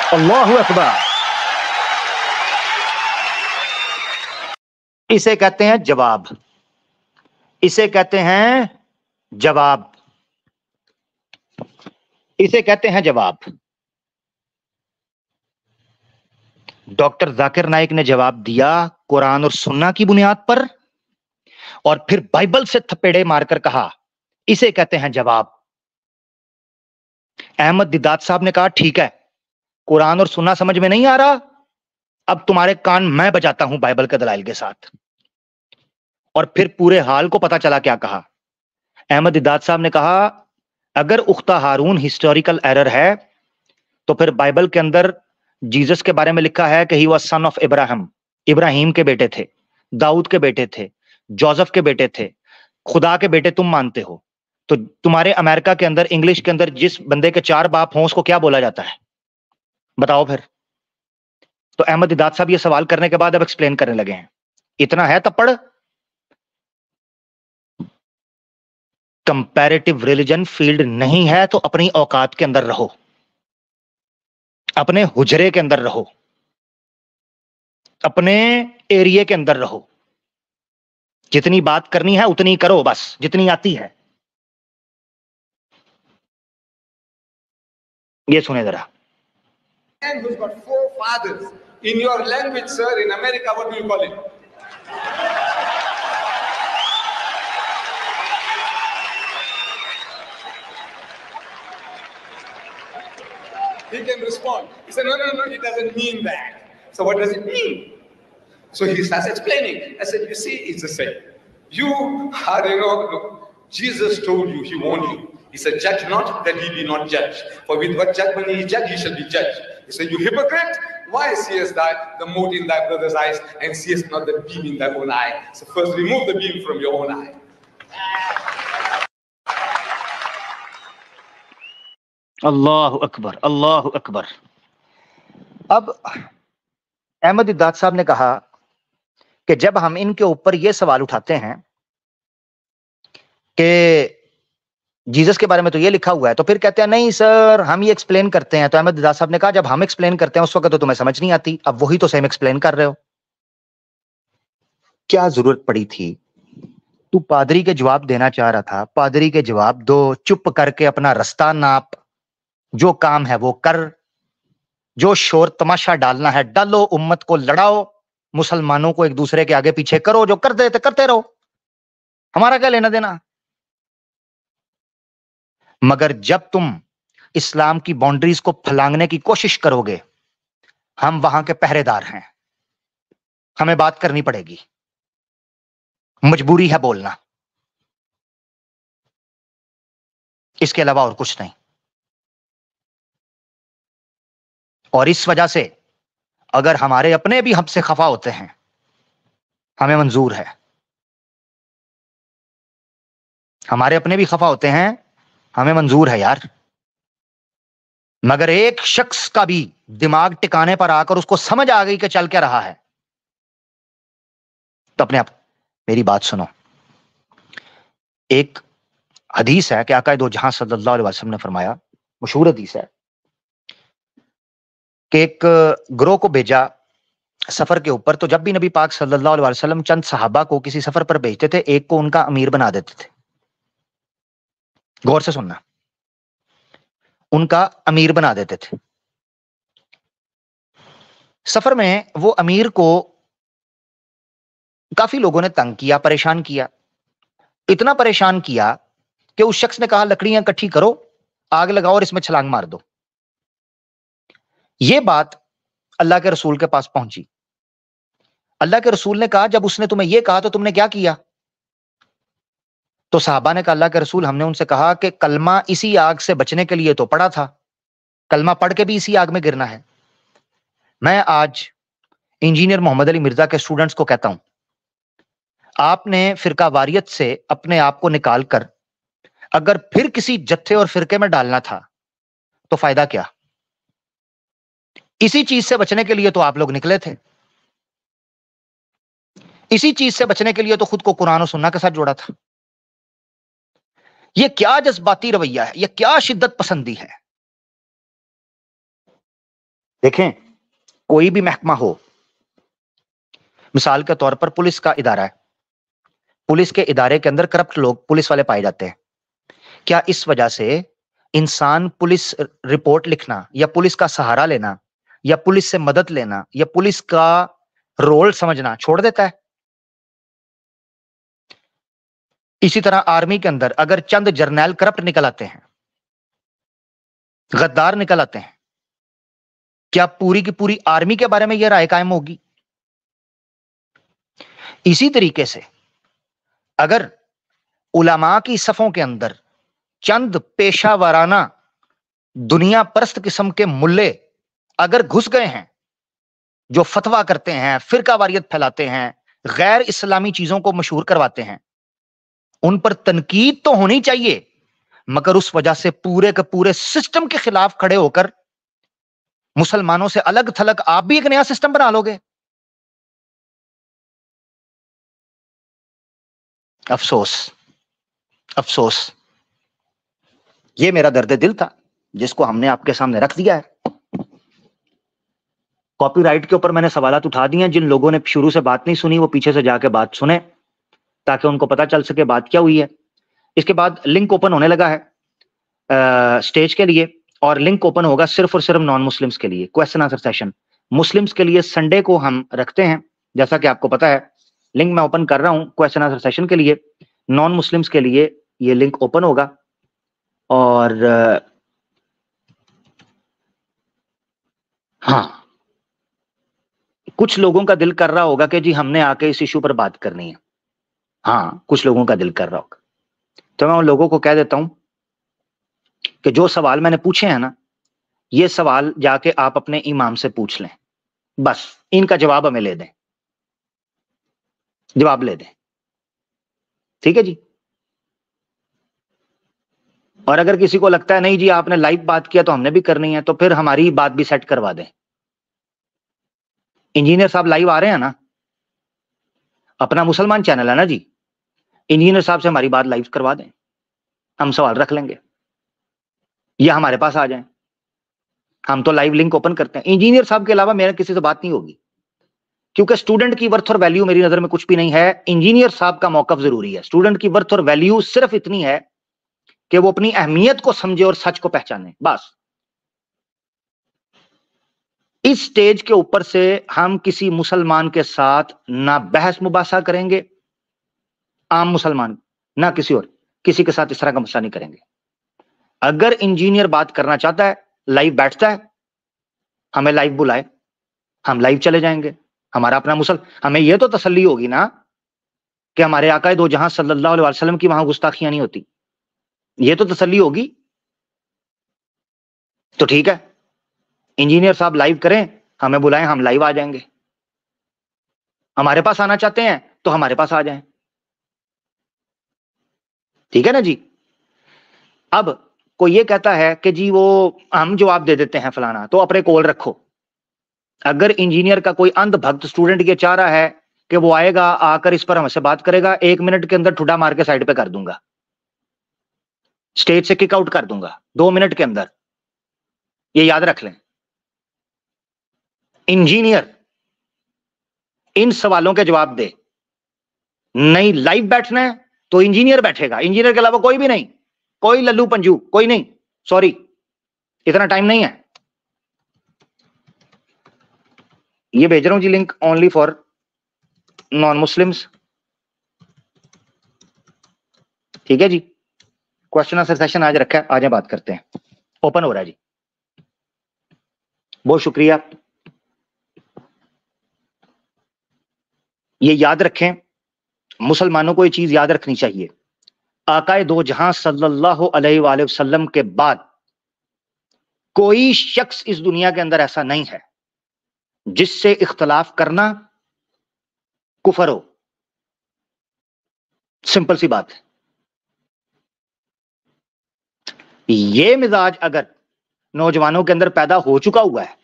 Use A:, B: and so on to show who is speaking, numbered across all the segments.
A: अल्लाहु अकबर। इसे कहते हैं जवाब, इसे कहते हैं जवाब, इसे कहते हैं जवाब। डॉक्टर जाकिर नाइक ने जवाब दिया कुरान और सुन्ना की बुनियाद पर, और फिर बाइबल से थपेड़े मारकर कहा इसे कहते हैं जवाब। अहमद दिदात साहब ने कहा ठीक है, कुरान और सुन्ना समझ में नहीं आ रहा, अब तुम्हारे कान मैं बजाता हूं बाइबल के दलाइल के साथ। और फिर पूरे हाल को पता चला क्या कहा। अहमद दिदात साहब ने कहा अगर उख्ता हारून हिस्टोरिकल एरर है तो फिर बाइबल के अंदर जीसस के बारे में लिखा है कि he was son of Ibrahim, Ibrahim के बेटे थे, दाऊद के बेटे थे, जोसेफ के बेटे थे, खुदा के बेटे तुम मानते हो, तो तुम्हारे अमेरिका के अंदर इंग्लिश के अंदर जिस बंदे के 4 बाप हों उसको क्या बोला जाता है, बताओ फिर। तो अहमद दिदात साहब ये सवाल करने के बाद अब एक्सप्लेन करने लगे हैं। इतना है तपड़। कंपैरेटिव रिलीजन फील्ड नहीं है तो अपनी औकात के अंदर रहो, अपने हुजरे के अंदर रहो, अपने एरिया के अंदर रहो। जितनी बात करनी है उतनी करो, बस जितनी आती है। ये सुने जरा।
B: And who's got 4 fathers. In your language, sir, in America, what do you call it? He can respond. He said, no, it doesn't mean that. So what does it mean? So he starts explaining. I said, you see, it's the same. You are, look, Jesus told you, he warned you. He said, judge not that ye be not judged. For with what judgment ye judge, ye shall be judged. He said, you hypocrite, why seest thou the mote in thy brother's eyes and seest not the beam in thy own eye? So first remove the beam from your own eye.
A: अल्लाहु अकबर, अल्लाहु अकबर। अब अहमद दिदात साहब ने कहा कि जब हम इनके ऊपर यह सवाल उठाते हैं कि जीसस के बारे में तो ये लिखा हुआ है, तो फिर कहते हैं नहीं सर हम ये एक्सप्लेन करते हैं। तो अहमद दिदात साहब ने कहा जब हम एक्सप्लेन करते हैं उस वक्त तो तुम्हें समझ नहीं आती, अब वही तो सेम एक्सप्लेन कर रहे हो। क्या जरूरत पड़ी थी? तू पादरी के जवाब देना चाह रहा था, पादरी के जवाब दो, चुप करके अपना रास्ता नाप, जो काम है वो कर, जो शोर तमाशा डालना है डालो, उम्मत को लड़ाओ, मुसलमानों को एक दूसरे के आगे पीछे करो, जो कर देते करते रहो, हमारा क्या लेना देना। मगर जब तुम इस्लाम की बाउंड्रीज को फलांगने की कोशिश करोगे, हम वहां के पहरेदार हैं, हमें बात करनी पड़ेगी, मजबूरी है बोलना, इसके अलावा और कुछ नहीं। और इस वजह से अगर हमारे अपने भी हमसे खफा होते हैं, हमें मंजूर है, हमारे अपने भी खफा होते हैं, हमें मंजूर है यार। मगर एक शख्स का भी दिमाग टिकाने पर आकर उसको समझ आ गई कि चल क्या रहा है, तो अपने आप मेरी बात सुनो। एक हदीस है कि आका दो जहां सल्लल्लाहु अलैहि वसल्लम ने फरमाया, मशहूर हदीस है कि एक ग्रोह को भेजा सफर के ऊपर, तो जब भी नबी पाक सल्लल्लाहु अलैहि वसल्लम चंद सहाबा को किसी सफर पर भेजते थे, एक को उनका अमीर बना देते थे। गौर से सुनना, उनका अमीर बना देते थे। सफर में वो अमीर को काफी लोगों ने तंग किया, परेशान किया, इतना परेशान किया कि उस शख्स ने कहा लकड़ियां इकट्ठी करो, आग लगाओ और इसमें छलांग मार दो। यह बात अल्लाह के रसूल के पास पहुंची। अल्लाह के रसूल ने कहा जब उसने तुम्हें यह कहा तो तुमने क्या किया? तो साहबा ने कहा अल्लाह के रसूल हमने उनसे कहा कि कलमा इसी आग से बचने के लिए तो पड़ा था, कलमा पढ़ के भी इसी आग में गिरना है। मैं आज इंजीनियर मोहम्मद अली मिर्जा के स्टूडेंट्स को कहता हूं, आपने फिरका वारियत से अपने आप को निकालकर अगर फिर किसी जत्थे और फिरके में डालना था तो फायदा क्या? इसी चीज से बचने के लिए तो आप लोग निकले थे, इसी चीज से बचने के लिए तो खुद को कुरान और सुन्ना के साथ जोड़ा था। यह क्या जज्बाती रवैया है, यह क्या शिद्दत पसंदी है। देखें, कोई भी महकमा हो, मिसाल के तौर पर पुलिस का इदारा है, पुलिस के इदारे के अंदर करप्ट लोग पुलिस वाले पाए जाते हैं। क्या इस वजह से इंसान पुलिस रिपोर्ट लिखना या पुलिस का सहारा लेना या पुलिस से मदद लेना या पुलिस का रोल समझना छोड़ देता है? इसी तरह आर्मी के अंदर अगर चंद जर्नैल करप्ट निकल आते हैं, गद्दार निकल आते हैं, क्या पूरी की पूरी आर्मी के बारे में यह राय कायम होगी? इसी तरीके से अगर उलमा की सफों के अंदर चंद पेशा वाराना दुनिया परस्त किस्म के मुल्ले अगर घुस गए हैं, जो फतवा करते हैं, फिरका वारियत फैलाते हैं, गैर इस्लामी चीजों को मशहूर करवाते हैं, उन पर तनकीद तो होनी चाहिए, मगर उस वजह से पूरे के पूरे सिस्टम के खिलाफ खड़े होकर मुसलमानों से अलग थलग आप भी एक नया सिस्टम बना लोगे। अफसोस, अफसोस, ये मेरा दर्द दिल था जिसको हमने आपके सामने रख दिया है। कॉपीराइट के ऊपर मैंने सवालात उठा दिए हैं। जिन लोगों ने शुरू से बात नहीं सुनी वो पीछे से जाके बात सुने ताकि उनको पता चल सके बात क्या हुई है। इसके बाद लिंक ओपन होने लगा है स्टेज के लिए, और लिंक ओपन होगा सिर्फ और सिर्फ नॉन मुस्लिम्स के लिए। क्वेश्चन आंसर सेशन मुस्लिम्स के लिए संडे को हम रखते हैं, जैसा कि आपको पता है। लिंक मैं ओपन कर रहा हूं क्वेश्चन आंसर सेशन के लिए। नॉन मुस्लिम्स के लिए ये लिंक ओपन होगा, और हाँ, कुछ लोगों का दिल कर रहा होगा कि जी हमने आके इस इशू पर बात करनी है। हाँ, कुछ लोगों का दिल कर रहा होगा, तो मैं उन लोगों को कह देता हूं कि जो सवाल मैंने पूछे हैं ना, ये सवाल जाके आप अपने इमाम से पूछ लें, बस इनका जवाब हमें ले दें, जवाब ले दें, ठीक है जी। और अगर किसी को लगता है नहीं जी आपने लाइव बात किया तो हमने भी करनी है, तो फिर हमारी बात भी सेट करवा दें। इंजीनियर साहब लाइव आ रहे हैं ना, अपना मुसलमान चैनल है ना जी, इंजीनियर साहब से हमारी बात लाइव करवा दें, हम सवाल रख लेंगे, या हमारे पास आ जाएं। हम तो लाइव लिंक ओपन करते हैं। इंजीनियर साहब के अलावा मेरा किसी से बात नहीं होगी, क्योंकि स्टूडेंट की वर्थ और वैल्यू मेरी नजर में कुछ भी नहीं है। इंजीनियर साहब का मौकफ जरूरी है। स्टूडेंट की वर्थ और वैल्यू सिर्फ इतनी है कि वो अपनी अहमियत को समझे और सच को पहचाने, बस। इस स्टेज के ऊपर से हम किसी मुसलमान के साथ ना बहस मुबासा करेंगे, आम मुसलमान, ना किसी और, किसी के साथ इस तरह का मसला नहीं करेंगे। अगर इंजीनियर बात करना चाहता है, लाइव बैठता है, हमें लाइव बुलाए, हम लाइव चले जाएंगे। हमारा अपना हमें यह तो तसल्ली होगी ना कि हमारे आका दो जहां सल्लल्लाहु अलैहि वसल्लम की वहां गुस्ताखियां नहीं होती, ये तो तसल्ली होगी। तो ठीक है, इंजीनियर साहब लाइव करें, हमें बुलाएं, हम लाइव आ जाएंगे। हमारे पास आना चाहते हैं तो हमारे पास आ जाएं, ठीक है ना जी। अब कोई ये कहता है कि जी वो हम जवाब दे देते हैं फलाना, तो अपने कोल रखो। अगर इंजीनियर का कोई अंध भक्त स्टूडेंट ये चाह रहा है कि वो आएगा, आकर इस पर हमसे बात करेगा, 1 मिनट के अंदर ठुड्डा मार के साइड पे कर दूंगा, स्टेज से किक आउट कर दूंगा 2 मिनट के अंदर, ये याद रख लें। इंजीनियर इन सवालों के जवाब दे। नहीं लाइव बैठना है तो इंजीनियर बैठेगा, इंजीनियर के अलावा कोई भी नहीं, कोई लल्लू पंजू कोई नहीं, सॉरी इतना टाइम नहीं है। ये भेज रहा हूं जी link only for non Muslims, ठीक है जी। क्वेश्चन आंसर सेशन आज रखा है, आज बात करते हैं। ओपन हो रहा है जी, बहुत शुक्रिया। ये याद रखें, मुसलमानों को ये चीज याद रखनी चाहिए, आकाए दो जहां सल्लल्लाहु अलैहि वसल्लम के बाद कोई शख्स इस दुनिया के अंदर ऐसा नहीं है जिससे इख्तलाफ करना कुफर हो। सिंपल सी बात है। ये मिजाज अगर नौजवानों के अंदर पैदा हो चुका हुआ है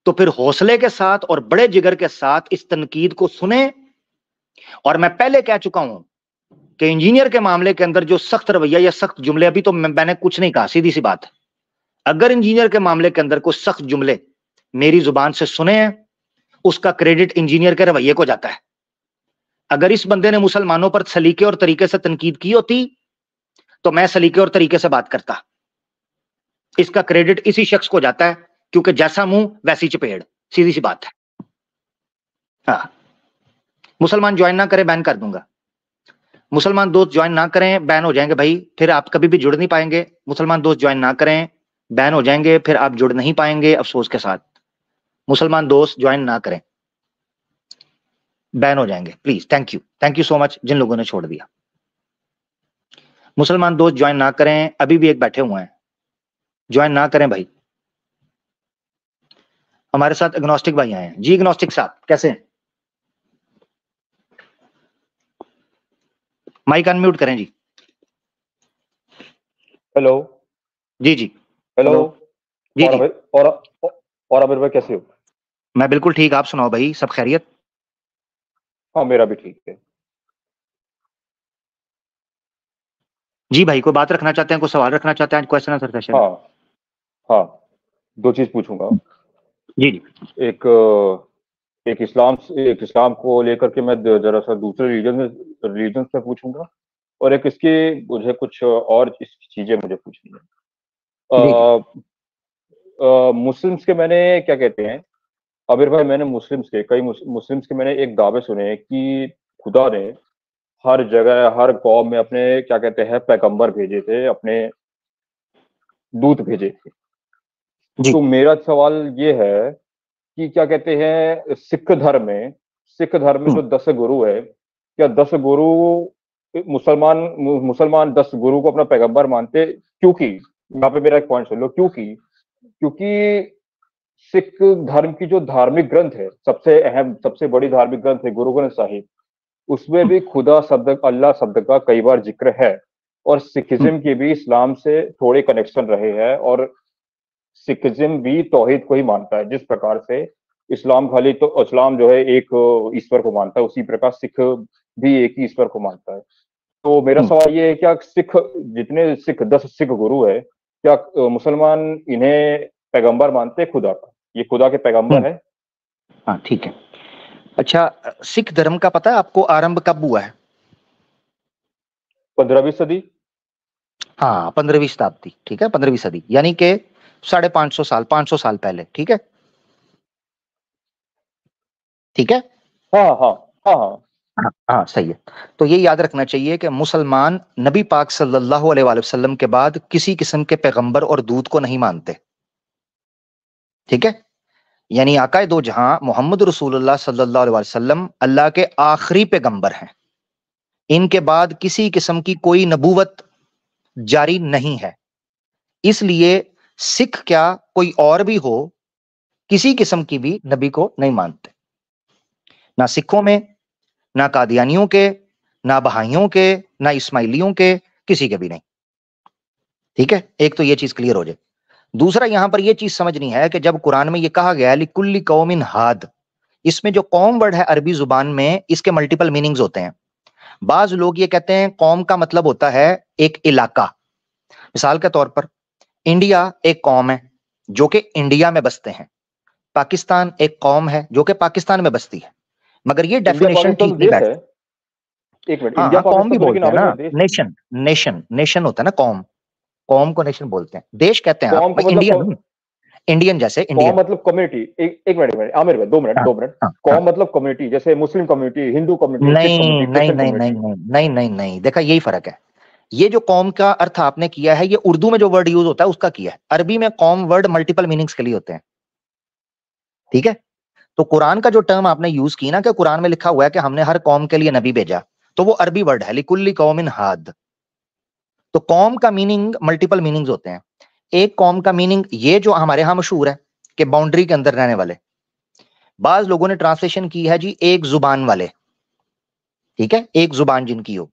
A: तो फिर हौसले के साथ और बड़े जिगर के साथ इस तनकीद को सुने। और मैं पहले कह चुका हूं कि इंजीनियर के मामले के अंदर जो सख्त रवैया या सख्त जुमले, अभी तो मैंने कुछ नहीं कहा, सीधी सी बात है। अगर इंजीनियर के मामले के अंदर कोई सख्त जुमले मेरी जुबान से सुने हैं, उसका क्रेडिट इंजीनियर के रवैये को जाता है। अगर इस बंदे ने मुसलमानों पर सलीके और तरीके से तनकीद की होती तो मैं सलीके और तरीके से बात करता। इसका क्रेडिट इसी शख्स को जाता है, क्योंकि जैसा मुंह वैसी चपेड़, सीधी सी बात है। हाँ, मुसलमान ज्वाइन ना करे बैन कर दूंगा। मुसलमान दोस्त ज्वाइन ना करें बैन हो जाएंगे भाई, फिर आप कभी भी जुड़ नहीं पाएंगे। मुसलमान दोस्त ज्वाइन ना करें बैन हो जाएंगे, फिर आप जुड़ नहीं पाएंगे अफसोस के साथ। मुसलमान दोस्त ज्वाइन ना करें, बैन हो जाएंगे please. Thank you so much जिन लोगों ने छोड़ दिया। मुसलमान दोस्त ज्वाइन ना करें, अभी भी एक बैठे हुए हैं, ज्वाइन ना करें भाई। हमारे साथ एग्नोस्टिक भाई आए हैं। जी एग्नोस्टिक साहब कैसे हैं? माइक अनम्यूट करें जी।
C: हेलो।
A: जी जी
C: हेलो
A: जी
C: और
A: जी।
C: और आमिर भाई कैसे हो?
A: मैं बिल्कुल ठीक, आप सुनाओ भाई, सब खैरियत?
C: हाँ मेरा भी ठीक है।
A: जी भाई, कोई बात रखना चाहते हैं, कोई सवाल रखना चाहते हैं? Question answer session.
C: हाँ हाँ, दो चीज पूछूंगा।
A: जी जी।
C: एक इस्लाम को लेकर के मैं जरा सा दूसरे रिलीजन से पूछूंगा, और एक इसकी मुझे कुछ और चीजें मुझे पूछनी
A: जी जी।
C: है। मुस्लिम्स के मैंने क्या कहते हैं आमिर भाई, मैंने मुस्लिम्स के मैंने एक दावे सुने हैं कि खुदा ने हर जगह हर कौम में अपने क्या कहते हैं पैगंबर भेजे थे, अपने दूत भेजे थे।
A: जी।
C: तो मेरा सवाल ये है कि क्या कहते हैं सिख धर्म में जो 10 गुरु है, क्या 10 गुरु मुसलमान 10 गुरु को अपना पैगंबर मानते? क्योंकि यहाँ पे मेरा एक पॉइंट सुन लो, क्योंकि सिख धर्म की जो धार्मिक ग्रंथ है, सबसे अहम सबसे बड़ी धार्मिक ग्रंथ है गुरु ग्रंथ साहिब, उसमें भी खुदा शब्द अल्लाह शब्द का कई बार जिक्र है। और सिखिज्म के भी इस्लाम से थोड़े कनेक्शन रहे हैं, और सिखिज्म भी तौहीद को ही मानता है। जिस प्रकार से इस्लाम जो है एक ईश्वर को मानता है, उसी प्रकार सिख भी एक ही ईश्वर को मानता है। तो मेरा सवाल ये है, क्या जितने 10 सिख गुरु है, क्या मुसलमान इन्हें पैगंबर मानते हैं खुदा का? ये खुदा के पैगंबर है?
A: हाँ ठीक है। अच्छा, सिख धर्म का पता है आपको आरंभ कब हुआ है?
C: 15वीं सदी।
A: हाँ 15वीं शताब्दी, ठीक है, 15वीं सदी, यानी कि 550 साल 500 साल पहले, ठीक है? ठीक है।
C: हाँ हाँ हाँ हाँ
A: हाँ सही है। तो ये याद रखना चाहिए कि मुसलमान नबी पाक सल्लल्लाहु अलैहि वसल्लम के बाद किसी किस्म के पैगंबर और दूत को नहीं मानते, ठीक है? यानी आकाए दो जहां मोहम्मद रसूलुल्लाह सल्लल्लाहु अलैहि वसल्लम अल्लाह के आखिरी पैगंबर हैं। इनके बाद किसी किस्म की कोई नबूवत जारी नहीं है। इसलिए सिख क्या कोई और भी हो, किसी किस्म की भी नबी को नहीं मानते, ना सिखों में, ना कादियानियों के, ना बहाइयों के, ना इस्माइलियों के, किसी के भी नहीं, ठीक है? एक तो ये चीज क्लियर हो जाए। दूसरा, यहां पर यह चीज समझनी है कि जब कुरान में यह कहा गया लिकुल्ली कौमिन हाद, इसमें जो कौम वर्ड है अरबी जुबान में, इसके मल्टीपल मीनिंग्स होते हैं। बाज लोग ये कहते हैं कौम का मतलब होता है एक इलाका। मिसाल के तौर पर इंडिया एक कौम है जो कि इंडिया में बसते हैं, पाकिस्तान एक कौम है जो कि पाकिस्तान में बसती है, मगर ये डेफिनेशन ठीक नहीं बैठती।
C: एक मिनट,
A: हाँ
C: इंडिया
A: कौम भी
C: पाकिस्तान
A: बोलते हैं ना,
C: देश
A: नेशन होता है ना, कौम को नेशन बोलते हैं, देश कहते हैं आप,
C: मतलब
A: इंडियन, इंडियन जैसे इंडियन
C: मतलब कम्युनिटी। एक मिनट आमिर भाई, 2 मिनट। कौम मतलब कम्युनिटी, जैसे मुस्लिम कम्युनिटी, हिंदू कम्युनिटी,
A: नहीं नहीं नहीं नहीं नहीं नहीं नहीं, देखा यही फर्क है। ये जो कौम का अर्थ आपने किया है, ये उर्दू में जो वर्ड यूज होता है उसका किया है। अरबी में कौम वर्ड मल्टीपल मीनिंग्स के लिए होते हैं, ठीक है? तो कुरान का जो टर्म आपने यूज की ना कि कुरान में लिखा हुआ है कि हमने हर कौम के लिए नबी भेजा, तो वो अरबी वर्ड है लिकुल्ली कौमिन हाद। तो कौम का मीनिंग मल्टीपल मीनिंग्स होते हैं। एक कौम का मीनिंग ये जो हमारे यहां मशहूर है कि बाउंड्री के अंदर रहने वाले, बाज लोगों ने ट्रांसलेशन की है जी एक जुबान वाले, ठीक है, एक जुबान जिनकी हो।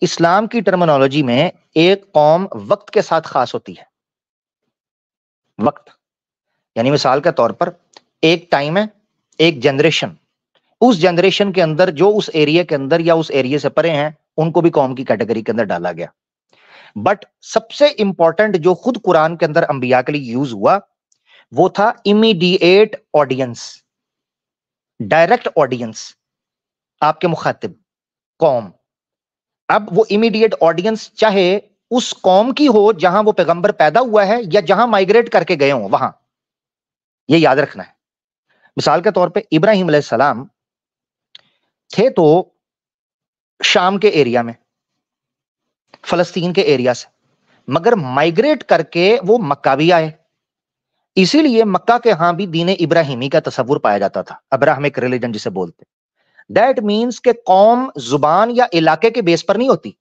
A: इस्लाम की टर्मिनोलॉजी में एक कौम वक्त के साथ खास होती है। वक्त यानी मिसाल के तौर पर एक टाइम है, एक जनरेशन, उस जनरेशन के अंदर जो उस एरिया के अंदर या उस एरिया से परे हैं उनको भी कौम की कैटेगरी के अंदर डाला गया। बट सबसे इंपॉर्टेंट जो खुद कुरान के अंदर अंबिया के लिए यूज हुआ वो था इमीडिएट ऑडियंस, डायरेक्ट ऑडियंस, आपके मुखातिब कौम। अब वो इमीडिएट ऑडियंस चाहे उस कौम की हो जहां वो पैगंबर पैदा हुआ है या जहां माइग्रेट करके गए हो वहां, ये याद रखना है। मिसाल के तौर पे इब्राहिम अलैहिस्सलाम थे तो शाम के एरिया में, फलस्तीन के एरिया से, मगर माइग्रेट करके वो मक्का भी आए। इसीलिए मक्का के यहां भी दीन इब्राहिमी का तस्वुर पाया जाता था, अब्राहमिक रिलीजन जिसे बोलते। दैट मीन्स के कौम जुबान या इलाके के बेस पर नहीं होती,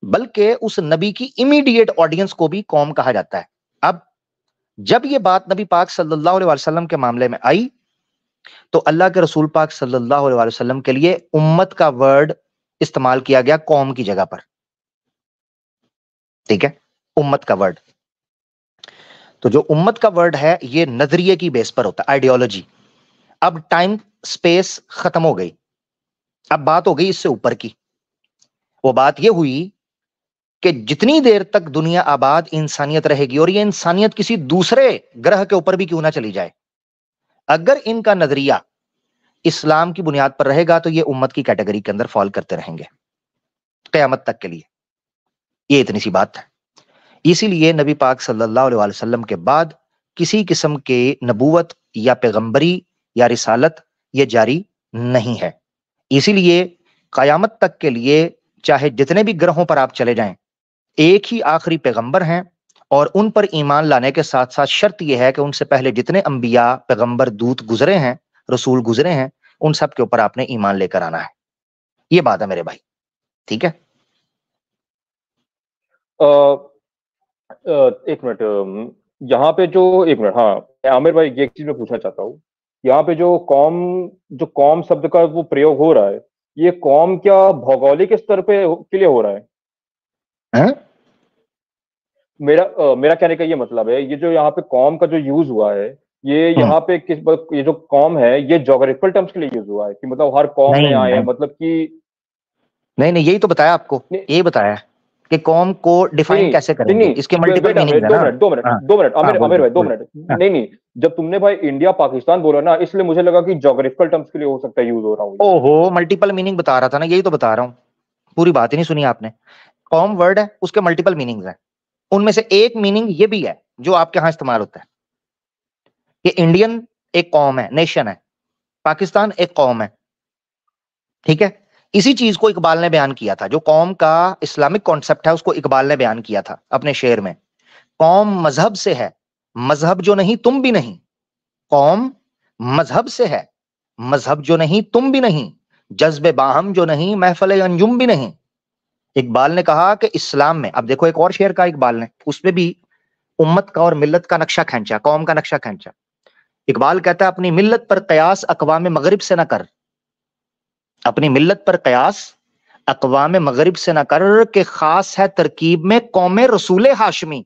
A: बल्कि उस नबी की इमीडिएट ऑडियंस को भी कौम कहा जाता है। अब जब ये बात नबी पाक सल्लल्लाहु अलैहि वसल्लम के मामले में आई तो अल्लाह के रसूल पाक सल्लल्लाहु अलैहि वसल्लम के लिए उम्मत का वर्ड इस्तेमाल किया गया कौम की जगह पर। ठीक है, उम्मत का वर्ड। तो जो उम्मत का वर्ड है ये नजरिए की बेस पर होता है, आइडियोलॉजी। अब टाइम स्पेस खत्म हो गई, अब बात हो गई इससे ऊपर की। वो बात ये हुई कि जितनी देर तक दुनिया आबाद इंसानियत रहेगी, और ये इंसानियत किसी दूसरे ग्रह के ऊपर भी क्यों ना चली जाए, अगर इनका नजरिया इस्लाम की बुनियाद पर रहेगा तो ये उम्मत की कैटेगरी के अंदर फॉल करते रहेंगे क़यामत तक के लिए। ये इतनी सी बात है। इसीलिए नबी पाक सल्लल्लाहु अलैहि वसल्लम के बाद किसी किस्म के नबूवत या पैगंबरी या रिसालत ये जारी नहीं है। इसीलिए क़यामत तक के लिए चाहे जितने भी ग्रहों पर आप चले जाएं, एक ही आखिरी पैगंबर हैं, और उन पर ईमान लाने के साथ साथ शर्त यह है कि उनसे पहले जितने अंबिया पैगंबर दूत गुजरे हैं, रसूल गुजरे हैं, उन सब के ऊपर आपने ईमान लेकर आना है। ये बात है मेरे भाई, ठीक है।
C: एक मिनट, यहाँ पे जो एक मिनट, हाँ आमिर भाई, ये एक चीज मैं पूछना चाहता हूँ। यहाँ पे जो कौम शब्द का वो प्रयोग हो रहा है, ये कौम क्या भौगोलिक स्तर पे के लिए हो रहा है? मेरा कहने का ये मतलब है, ये जो यहाँ पे कौम का जो यूज हुआ है, ये यहाँ पे ये जो कौम है ये ज्योग्राफिकल टर्म्स के लिए यूज हुआ है कि मतलब हर कौम में आए हैं, मतलब कि
A: नहीं, यही तो बताया आपको, यही बताया कि कौम को डिफाइन कैसे करेंगे, इसके मल्टीपल मीनिंग है ना।
C: 2 मिनट आमिर भाई, 2 मिनट। नहीं, जब तुमने भाई इंडिया पाकिस्तान बोला ना, इसलिए मुझे लगा कि ज्योग्राफिकल टर्म्स के लिए हो सकता है यूज हो रहा हूँ।
A: ओहो, मल्टीपल मीनिंग बता रहा था ना, यही तो बता रहा हूँ, पूरी बात ही नहीं सुनी आपने। कौम वर्ड है, उसके मल्टीपल मीनिंग्स हैं, उनमें से एक मीनिंग ये भी है जो आपके यहां इस्तेमाल होता है कि इंडियन एक कौम है, नेशन है, पाकिस्तान एक कौम है, ठीक है। इसी चीज को इकबाल ने बयान किया था, जो कौम का इस्लामिक कॉन्सेप्ट है उसको इकबाल ने बयान किया था अपने शेर में। कौम मजहब से है, मजहब जो नहीं तुम भी नहीं। कौम मजहब से है, मजहब जो नहीं तुम भी नहीं। जज्बे बाहम जो नहीं, महफिल अंजुम भी नहीं। इकबाल ने कहा कि इस्लाम में, अब देखो एक और शेर का इकबाल ने, उसमें भी उम्मत का और मिल्लत का नक्शा खींचा, कौम का नक्शा खींचा। इकबाल कहता है अपनी मिल्लत पर कयास अक़वाम मगरिब से न कर, अपनी मिल्लत पर कयास अक़वाम मगरिब से न कर, के खास है तरकीब में कौम रसूल हाशमी।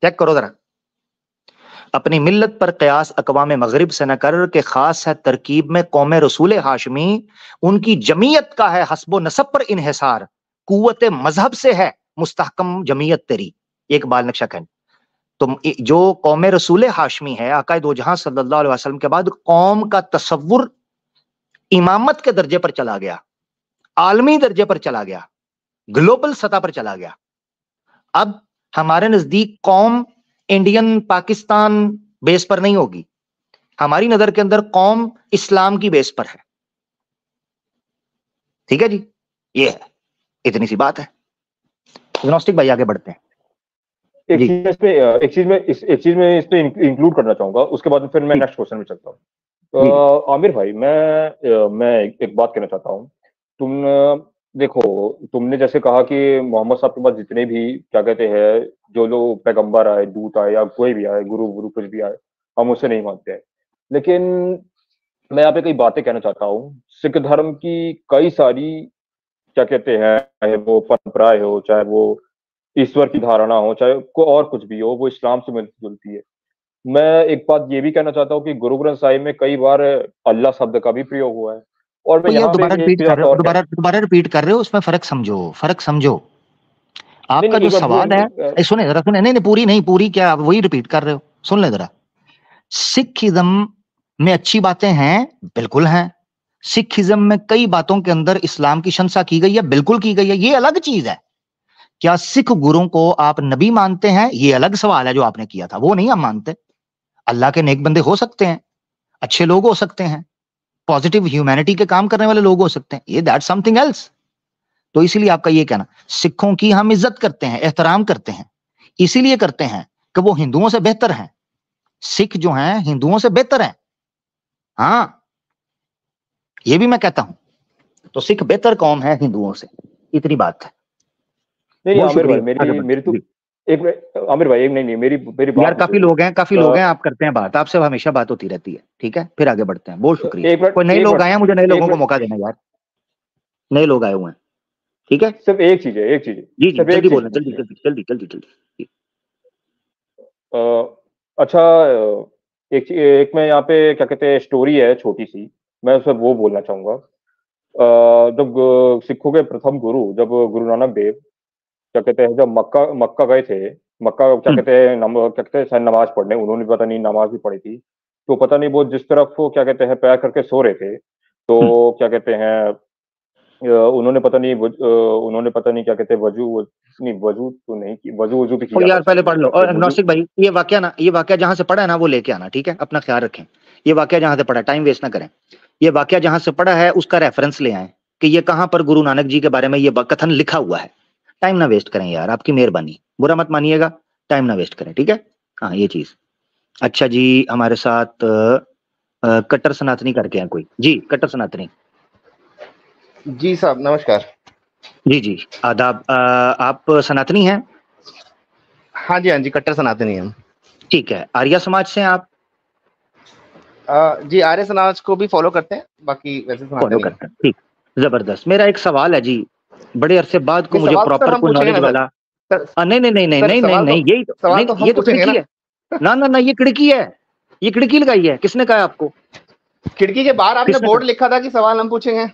A: चेक करो जरा, अपनी मिल्लत पर कयास अक़वाम मगरिब से न कर, के खास है तरकीब में कौम रसूल हाशमी। उनकी जमीयत का है हस्बो नसब पर इन्हिसार, कुव्वत मजहब से है मुस्तहकम जमीयत तेरी। एक बाल नक्शा खंड। तो जो कौम रसूल हाशमी है, आका दो जहां सल्लल्लाहु अलैहि वसल्लम के बाद कौम का तसव्वुर इमामत के दर्जे पर चला गया, आलमी दर्जे पर चला गया, ग्लोबल सतह पर चला गया। अब हमारे नजदीक कौम इंडियन पाकिस्तान बेस पर नहीं होगी, हमारी नजर के अंदर कौम इस्लाम की बेस पर है। ठीक है जी, ये है, इतनी सी बात है। एग्नोस्टिक भाई आगे बढ़ते हैं।
C: एक चीज में इसमें इंक्लूड करना चाहूंगा, उसके बाद फिर मैं नेक्स्ट क्वेश्चन में चलता हूँ। आमिर भाई, मैं एक बात कहना चाहता हूँ। तुम देखो, तुमने जैसे कहा कि मोहम्मद साहब के पास जितने भी क्या कहते हैं, जो लोग पैगंबर आए, दूत आए, या कोई भी आए, गुरु कुछ भी आए, हम उससे नहीं मानते हैं। लेकिन मैं यहाँ पे कई बातें कहना चाहता हूँ। सिख धर्म की कई सारी क्या कहते हैं, वो परंपराएं हो, चाहे वो ईश्वर की धारणा हो, चाहे को और कुछ भी हो, वो इस्लाम से मिलती जुलती है। मैं एक बात ये भी कहना चाहता हूँ कि गुरु ग्रंथ साहिब में कई बार अल्लाह शब्द का भी प्रयोग हुआ है। और मैं यहाँ
A: दोबारा रिपीट कर रहे हो, उसमें फर्क समझो। आपका जो सवाल है, सुने जरा, सुने, नहीं पूरी क्या वही रिपीट कर रहे हो। सुन ले जरा, सिखिज्म में अच्छी बातें हैं, बिल्कुल हैं। सिखिज्म में कई बातों के अंदर इस्लाम की शंसा की गई है, बिल्कुल की गई है, ये अलग चीज है। क्या सिख गुरुओं को आप नबी मानते हैं, ये अलग सवाल है जो आपने किया था, वो नहीं हम मानते। अल्लाह के नेक बंदे हो सकते हैं, अच्छे लोग हो सकते हैं, पॉजिटिव ह्यूमैनिटी के काम करने वाले लोग हो सकते हैं, ये दैट समथिंग एल्स। तो इसीलिए आपका ये कहना, सिखों की हम इज्जत करते हैं, एहतराम करते हैं, इसीलिए करते हैं कि वो हिंदुओं से बेहतर हैं। सिख जो हैं हिंदुओं से बेहतर हैं, हाँ ये भी मैं कहता हूं। तो सिख बेहतर कौम है हिंदुओं से, इतनी बात है।
C: नहीं आमिर भाई, मेरी तो एक आमिर भाई, एक नहीं मेरी बात
A: यार काफी लोग हैं, आप करते हैं बात, आपसे हमेशा बात होती रहती है, ठीक है, फिर आगे बढ़ते हैं। बहुत शुक्रिया। कोई नए लोग आए हैं, मुझे नए लोगों को मौका देना यार, नए लोग आए हुए हैं, ठीक है।
C: सिर्फ एक चीज है,
A: जी जल्दी बोलना, जल्दी।
C: अच्छा, एक मैं यहाँ पे क्या कहते हैं स्टोरी है छोटी सी, मैं उसमें वो बोलना चाहूंगा। जब सिखों के प्रथम गुरु, जब गुरु नानक देव क्या कहते हैं, जब मक्का गए थे, मक्का क्या कहते हैं शायद नमाज पढ़ने, उन्होंने पता नहीं नमाज भी पढ़ी थी, तो पता नहीं वो जिस तरफ वो क्या कहते हैं पैर करके सो रहे थे, तो क्या कहते हैं उन्होंने पता नहीं क्या कहते हैं वजू भी किया।
A: यार पहले पढ़ लो। और नौशिक भाई ये वाक्य जहां से पढ़ा है ना वो लेके आना, ठीक है, अपना ख्याल रखें। ये वाक्य जहां से पढ़ा, टाइम वेस्ट ना करें, ये वाक्य जहां से पढ़ा है उसका रेफरेंस ले आए कि ये कहां पर गुरु नानक जी के बारे में ये कथन लिखा हुआ है। टाइम ना वेस्ट करें यार, आपकी मेहरबानी, बुरा मत मानिएगा, टाइम ना वेस्ट करें, ठीक है। हाँ ये चीज। अच्छा जी, हमारे साथ कट्टर सनातनी करके हैं कोई जी, कट्टर सनातनी
D: जी साहब नमस्कार।
A: जी आदाब। आप सनातनी हैं?
D: हाँ जी कट्टर सनातनी हैं।
A: ठीक है, आर्य समाज से हैं आप?
D: जी आर्य समाज को भी फॉलो करते हैं, बाकी वैसे
A: फॉलो करते हैं, ठीक, जबरदस्त। मेरा एक सवाल है जी, बड़े अरसे बाद को मुझे प्रॉपर कोई नॉलेज वाला। नहीं ये तो खिड़की है ना, ये खिड़की है, ये खिड़की लगाई है, किसने कहा आपको?
D: खिड़की के बाहर आपने बोर्ड लिखा था कि सवाल हम पूछेंगे।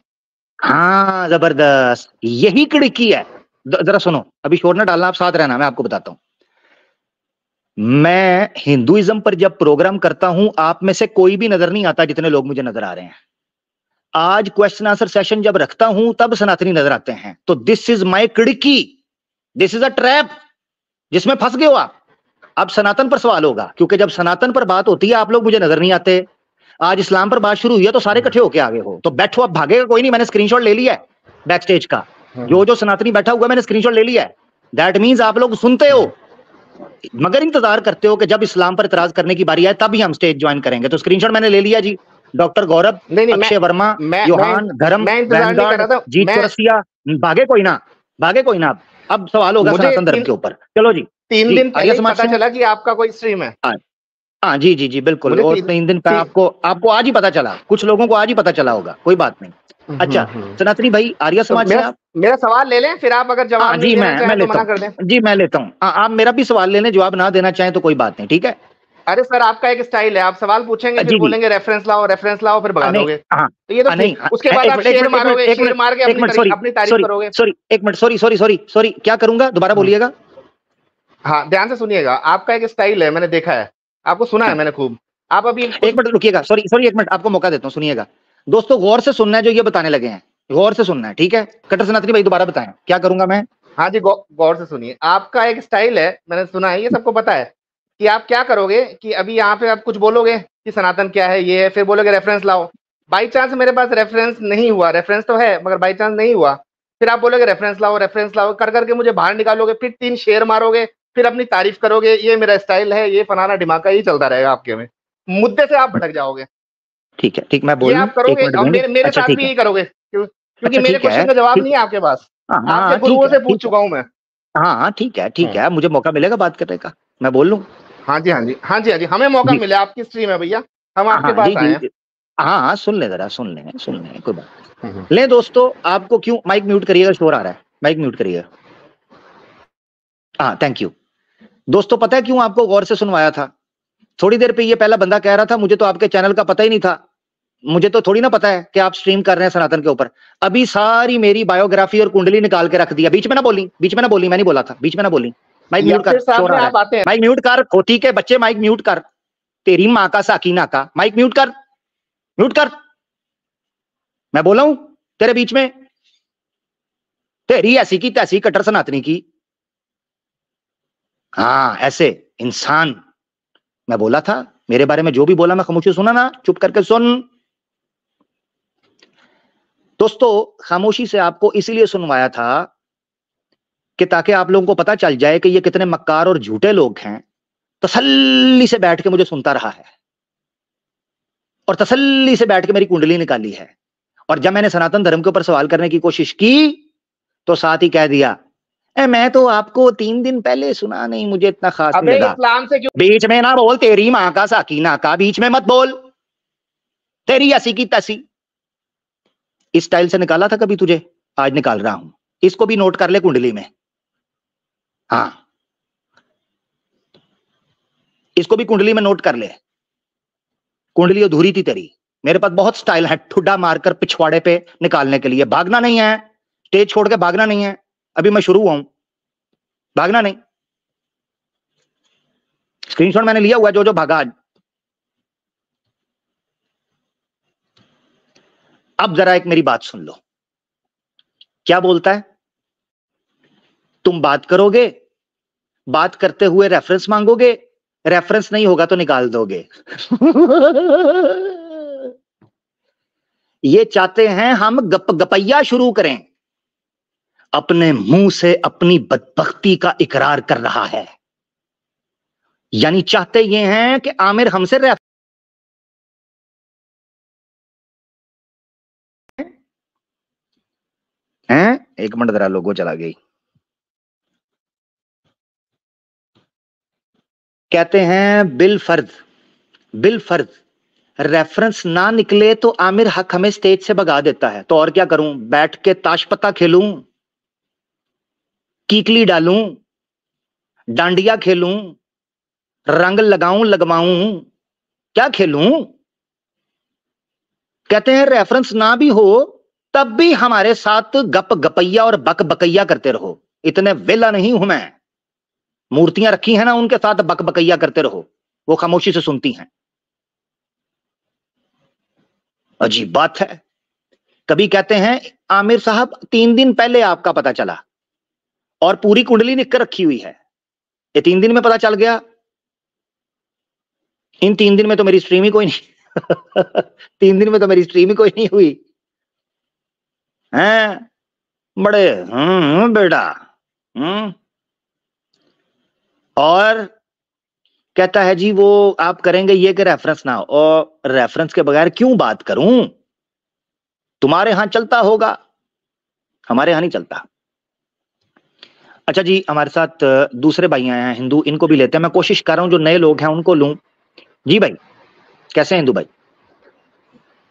A: हाँ जबरदस्त, यही खिड़की है। जरा सुनो, अभी शोर ना डालना, आप साथ रहना, मैं आपको बताता हूं। मैं हिंदुइज्म पर जब प्रोग्राम करता हूं, आप में से कोई भी नजर नहीं आता जितने लोग मुझे नजर आ रहे हैं। आज क्वेश्चन आंसर सेशन जब रखता हूं तब सनातनी नजर आते हैं। तो दिस इज माय खिड़की, दिस इज अ ट्रैप जिसमें फंस गए हो आप। अब सनातन पर सवाल होगा, क्योंकि जब सनातन पर बात होती है आप लोग मुझे नजर नहीं आते। आज इस्लाम पर बात शुरू हुई है तो सारे इकट्ठे होके आगे हो, तो बैठो, अब भागेगा कोई नहीं। मैंने स्क्रीनशॉट ले लिया है बैक स्टेज का, जो सनातनी बैठा हुआ है मैंने स्क्रीनशॉट ले लिया है। दैट मीन्स आप लोग सुनते हो मगर इंतजार करते हो कि जब इस्लाम पर इतराज करने की बारी आए तब ही हम स्टेज ज्वाइन करेंगे। तो स्क्रीनशॉट मैंने ले लिया जी। डॉक्टर गौरव, अक्षय वर्मा, योहान, धर्म, जीत चौरसिया, भागे कोई ना। अब सवाल होगा सनातन धर्म के ऊपर। चलो जी,
D: 3 दिन पहले पता चला कि आपका कोई स्ट्रीम है।
A: हाँ जी बिल्कुल, और 3 दिन का आपको आज ही पता चला, कुछ लोगों को आज ही पता चला होगा, कोई बात नहीं। अच्छा सनातनी भाई, आर्य समाज से आप
D: मेरा सवाल ले लें, फिर आप अगर जवाब नहीं देना चाहें तो मना कर दें।
A: जी मैं लेता हूँ, आप मेरा भी सवाल ले लें, जवाब ना देना चाहें तो कोई बात नहीं, ठीक है।
D: अरे सर आपका एक स्टाइल है, आप सवाल पूछेंगे फिर बोलेंगे रेफरेंस लाओ फिर भगा दोगे। तो ये तो नहीं, उसके बाद आप शेर मारोगे, शेर मार के अपनी तारीफ करोगे।
A: सॉरी एक मिनट, सॉरी क्या करूंगा, दोबारा बोलिएगा।
D: हाँ ध्यान से सुनिएगा, आपका एक स्टाइल है, मैंने देखा है, आपको सुना है मैंने खूब। आप अभी
A: एक मिनट रुकिएगा, सॉरी एक मिनट, आपको मौका देता हूँ, सुनिएगा दोस्तों, गौर से सुनना है जो ये बताने लगे हैं, गौर से सुनना है, ठीक है। कट्टर सनातनी भाई दोबारा बताएं क्या करूंगा मैं।
D: हाँ जी गौर से सुनिए, आपका एक स्टाइल है, मैंने सुना है, ये सबको पता है कि आप क्या करोगे कि अभी यहाँ पे आप कुछ बोलोगे कि सनातन क्या है, ये है, फिर बोलोगे रेफरेंस लाओ। बाई चांस मेरे पास रेफरेंस नहीं हुआ, रेफरेंस तो है मगर बाई चांस नहीं हुआ, फिर आप बोलोगे रेफरेंस लाओ कर करके मुझे बाहर निकालोगे, फिर 3 शेर मारोगे, फिर अपनी तारीफ करोगे, ये मेरा स्टाइल है, ये फलाना ढिमाका, ये चलता रहेगा आपके में, मुद्दे से आप भटक जाओगे।
A: ठीक है, ठीक, मैं बोल
D: आप करोगे और मेरे साथ भी यही करोगे, क्योंकि मेरे क्वेश्चन का जवाब नहीं है आपके पास, आपके गुरुओं से पूछ चुका हूं मैं।
A: हाँ ठीक है, मुझे मौका मिलेगा बात करने का, मैं बोल लूं।
D: हाँ जी हमें मौका मिले, आपकी स्ट्रीम है भैया, हम आपके पास आए हैं।
A: हाँ सुन ले जरा, सुन ले कोई बात ले। दोस्तों आपको क्यों माइक म्यूट करिएगा, शोर आ रहा है, माइक म्यूट करिएगा। हाँ थैंक यू। दोस्तों पता है क्यों आपको गौर से सुनवाया था? थोड़ी देर पे ये पहला बंदा कह रहा था मुझे तो आपके चैनल का पता ही नहीं था, मुझे तो थोड़ी ना पता है कि आप स्ट्रीम कर रहे हैं सनातन के ऊपर। अभी सारी मेरी बायोग्राफी और कुंडली निकाल के रख दिया, बीच में ना बोली, मैं नहीं बोला था, बीच में ना बोली, माइक म्यूट कर, शोर आ रहा है।
D: आप आते हैं।
A: माइक म्यूट कर, खोती के बच्चे, माइक म्यूट कर, तेरी माँ का साकीना का, माइक म्यूट कर, म्यूट कर। मैं बोला हूं तेरे बीच में, तेरी ऐसी की तैसी कट्टर सनातनी की। हाँ ऐसे इंसान, मैं बोला था मेरे बारे में जो भी बोला मैं खामोशी सुना ना, चुप करके सुन। दोस्तों खामोशी से आपको इसीलिए सुनवाया था कि ताकि आप लोगों को पता चल जाए कि ये कितने मक्कार और झूठे लोग हैं। तसल्ली से बैठ के मुझे सुनता रहा है और तसल्ली से बैठ के मेरी कुंडली निकाली है। और जब मैंने सनातन धर्म के ऊपर सवाल करने की कोशिश की तो साथ ही कह दिया मैं तो आपको 3 दिन पहले सुना, नहीं मुझे इतना खास नहीं लगा।
D: इस्लाम से क्यों
A: बीच में ना बोल, तेरी माँ का साकीना का, बीच में मत बोल, तेरी ऐसी की तैसी। इस स्टाइल से निकाला था कभी तुझे? आज निकाल रहा हूं, इसको भी नोट कर ले कुंडली में। हाँ इसको भी कुंडली में नोट कर ले, कुंडली अधूरी थी तेरी। मेरे पास बहुत स्टाइल है ठुड्डा मारकर पिछवाड़े पे निकालने के लिए। भागना नहीं है, स्टेज छोड़ के भागना नहीं है, अभी मैं शुरू हुआ हूं, भागना नहीं। स्क्रीनशॉट मैंने लिया हुआ जो भागा आज। अब जरा एक मेरी बात सुन लो, क्या बोलता है? तुम बात करोगे, बात करते हुए रेफरेंस मांगोगे, रेफरेंस नहीं होगा तो निकाल दोगे। ये चाहते हैं हम गपैया शुरू करें। अपने मुंह से अपनी बदबख्ती का इकरार कर रहा है, यानी चाहते ये हैं कि आमिर हमसे हैं। एक मिनट जरा, लोगो चला गई। कहते हैं बिल फर्ज रेफरेंस ना निकले तो आमिर हक हमें स्टेज से भगा देता है। तो और क्या करूं? बैठ के ताश पत्ता खेलूं, कीकली डालूं, डांडिया खेलूं, रंग लगाऊं लगवाऊं, क्या खेलूं? कहते हैं रेफरेंस ना भी हो तब भी हमारे साथ गपैया और बकैया करते रहो। इतने वेला नहीं हूं मैं, मूर्तियां रखी हैं ना, उनके साथ बकैया करते रहो, वो खामोशी से सुनती हैं। अजीब बात है। कभी कहते हैं आमिर साहब 3 दिन पहले आपका पता चला और पूरी कुंडली लिख कर रखी हुई है, ये 3 दिन में पता चल गया। इन 3 दिन में तो मेरी स्ट्रीम ही कोई नहीं 3 दिन में तो मेरी स्ट्रीम ही कोई नहीं हुई हैं। बड़े बेटा और कहता है जी वो आप करेंगे ये कि रेफरेंस ना हो, और रेफरेंस के बगैर क्यों बात करूं? तुम्हारे यहां चलता होगा, हमारे यहां नहीं चलता। अच्छा जी, हमारे साथ दूसरे भाई आए हैं हिंदू, इनको भी लेते हैं। मैं कोशिश कर रहा हूं जो नए लोग हैं उनको लूं। जी भाई, कैसे हैं हिंदू भाई?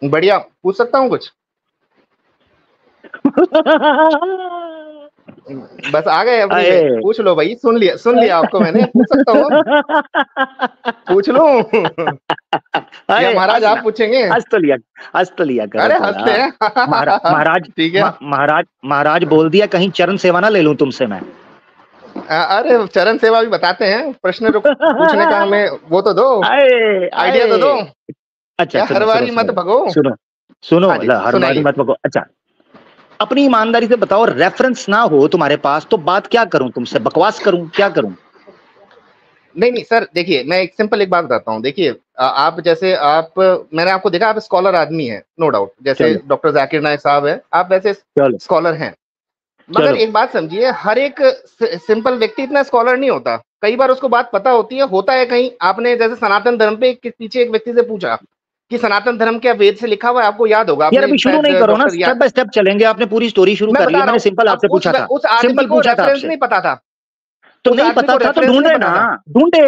D: बढ़िया। पूछ सकता हूँ कुछ? बस आ गए अपनी में। पूछ लो भाई, सुन लिया आपको मैंने। पूछ सकता हूँ? पूछ लूं? या महाराज आप पूछेंगे?
A: हंस तो लिया करो।
D: अरे हंसते हैं
A: महाराज
D: ठीक है।
A: महाराज बोल दिया, कहीं चरण सेवा ना ले लूं तुमसे मैं।
D: अरे चरण सेवा भी बताते हैं, प्रश्न पूछने का हमें वो तो दो, आइडिया तो दो।
A: अच्छा
D: हर बारी मत भगो।
A: सुनो हर बारी मत भगो। अच्छा अपनी ईमानदारी से बताओ, रेफरेंस ना हो तुम्हारे पास तो बात क्या करूं तुमसे? बकवास करूं? क्या करूं?
D: नहीं सर, देखिए मैं एक सिंपल एक बात बताता हूँ। देखिए आप जैसे मैंने आपको देखा, आप स्कॉलर आदमी है, नो डाउट। जैसे डॉक्टर जाकिर नायक साहब है, आप वैसे स्कॉलर हैं। मगर एक बात समझिए, हर एक सिंपल व्यक्ति इतना स्कॉलर नहीं होता। कई बार उसको बात पता होती है, होता है कहीं। आपने जैसे सनातन धर्म पे पीछे एक व्यक्ति से पूछा कि सनातन धर्म क्या वेद से लिखा हुआ है, आपको याद होगा।
A: यार अभी शुरू नहीं करो ना, स्टेप बाय स्टेप चलेंगे। आपने पूरी स्टोरी शुरू कर ली, मैंने सिंपल आपसे पूछा था।
D: उस आदमी को रेफरेंस नहीं पता था,
A: तो नहीं पता था तो ढूंढे।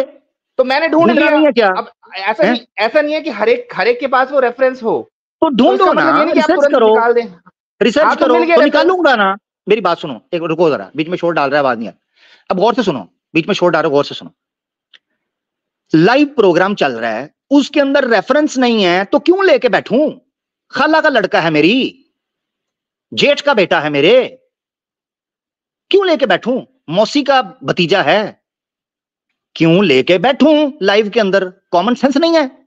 D: तो मैंने ढूंढ लिया
A: है क्या?
D: अब ऐसा नहीं है कि हर एक के पास वो रेफरेंस हो,
A: तो ढूंढो ना, रिसर्च करो, रिसर्च करो तो निकालूंगा ना। मेरी बात सुनो, एक रुको जरा, बीच में शोर डाल रहा है आवाज नहीं आ। अब गौर से सुनो, बीच में शोर डाल रहा है, गौर से सुनो। लाइव प्रोग्राम चल रहा है, उसके अंदर रेफरेंस नहीं है तो क्यों लेके बैठूं? खाला का लड़का है मेरी, जेठ का बेटा है मेरे, क्यों लेके बैठूं? मौसी का भतीजा है, क्यों लेके बैठूं लाइव के अंदर? कॉमन सेंस नहीं है?